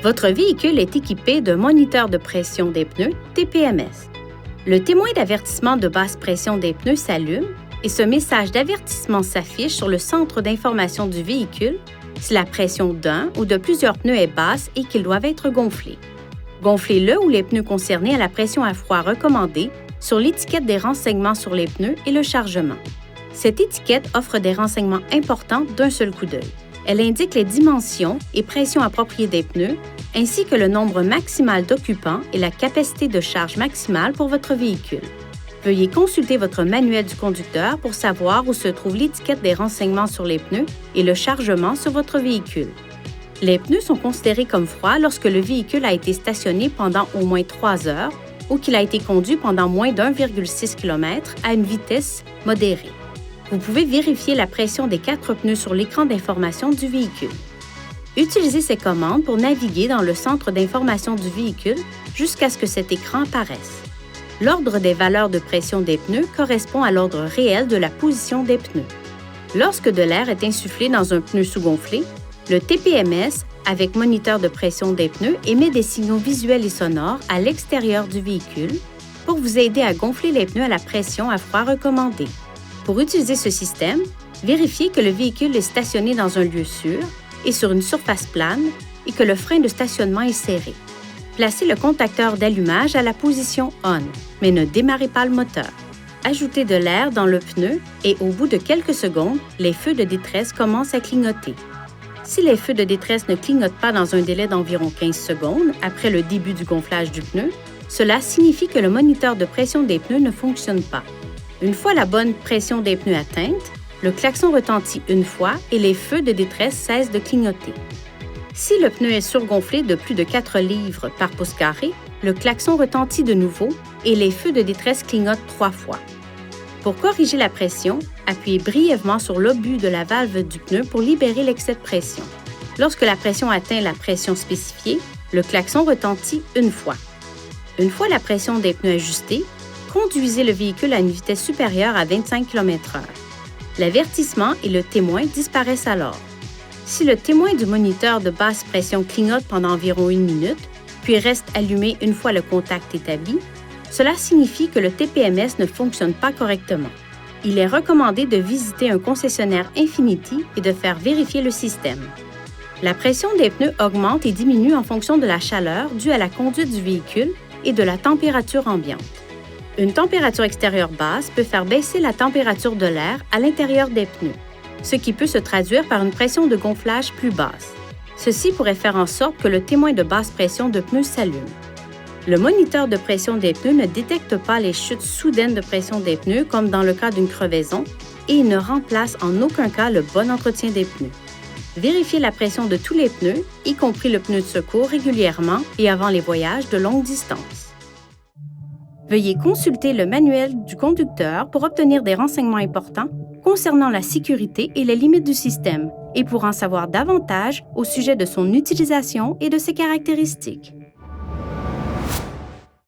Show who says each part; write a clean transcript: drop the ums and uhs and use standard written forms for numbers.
Speaker 1: Votre véhicule est équipé d'un moniteur de pression des pneus, TPMS. Le témoin d'avertissement de basse pression des pneus s'allume et ce message d'avertissement s'affiche sur le centre d'information du véhicule si la pression d'un ou de plusieurs pneus est basse et qu'ils doivent être gonflés. Gonflez le ou les pneus concernés à la pression à froid recommandée sur l'étiquette des renseignements sur les pneus et le chargement. Cette étiquette offre des renseignements importants d'un seul coup d'œil. Elle indique les dimensions et pressions appropriées des pneus, ainsi que le nombre maximal d'occupants et la capacité de charge maximale pour votre véhicule. Veuillez consulter votre manuel du conducteur pour savoir où se trouve l'étiquette des renseignements sur les pneus et le chargement sur votre véhicule. Les pneus sont considérés comme froids lorsque le véhicule a été stationné pendant au moins 3 heures ou qu'il a été conduit pendant moins d'1,6 km à une vitesse modérée. Vous pouvez vérifier la pression des 4 pneus sur l'écran d'information du véhicule. Utilisez ces commandes pour naviguer dans le centre d'information du véhicule jusqu'à ce que cet écran apparaisse. L'ordre des valeurs de pression des pneus correspond à l'ordre réel de la position des pneus. Lorsque de l'air est insufflé dans un pneu sous-gonflé, le TPMS, avec moniteur de pression des pneus, émet des signaux visuels et sonores à l'extérieur du véhicule pour vous aider à gonfler les pneus à la pression à froid recommandée. Pour utiliser ce système, vérifiez que le véhicule est stationné dans un lieu sûr et sur une surface plane et que le frein de stationnement est serré. Placez le contacteur d'allumage à la position ON, mais ne démarrez pas le moteur. Ajoutez de l'air dans le pneu et au bout de quelques secondes, les feux de détresse commencent à clignoter. Si les feux de détresse ne clignotent pas dans un délai d'environ 15 secondes après le début du gonflage du pneu, cela signifie que le moniteur de pression des pneus ne fonctionne pas. Une fois la bonne pression des pneus atteinte, le klaxon retentit une fois et les feux de détresse cessent de clignoter. Si le pneu est surgonflé de plus de 4 livres par pouce carré, le klaxon retentit de nouveau et les feux de détresse clignotent 3 fois. Pour corriger la pression, appuyez brièvement sur l'obus de la valve du pneu pour libérer l'excès de pression. Lorsque la pression atteint la pression spécifiée, le klaxon retentit une fois. Une fois la pression des pneus ajustée, conduisez le véhicule à une vitesse supérieure à 25 km/h. L'avertissement et le témoin disparaissent alors. Si le témoin du moniteur de basse pression clignote pendant environ 1 minute, puis reste allumé une fois le contact établi, cela signifie que le TPMS ne fonctionne pas correctement. Il est recommandé de visiter un concessionnaire Infiniti et de faire vérifier le système. La pression des pneus augmente et diminue en fonction de la chaleur due à la conduite du véhicule et de la température ambiante. Une température extérieure basse peut faire baisser la température de l'air à l'intérieur des pneus, ce qui peut se traduire par une pression de gonflage plus basse. Ceci pourrait faire en sorte que le témoin de basse pression de pneus s'allume. Le moniteur de pression des pneus ne détecte pas les chutes soudaines de pression des pneus comme dans le cas d'une crevaison et il ne remplace en aucun cas le bon entretien des pneus. Vérifiez la pression de tous les pneus, y compris le pneu de secours, régulièrement et avant les voyages de longue distance. Veuillez consulter le manuel du conducteur pour obtenir des renseignements importants concernant la sécurité et les limites du système et pour en savoir davantage au sujet de son utilisation et de ses caractéristiques.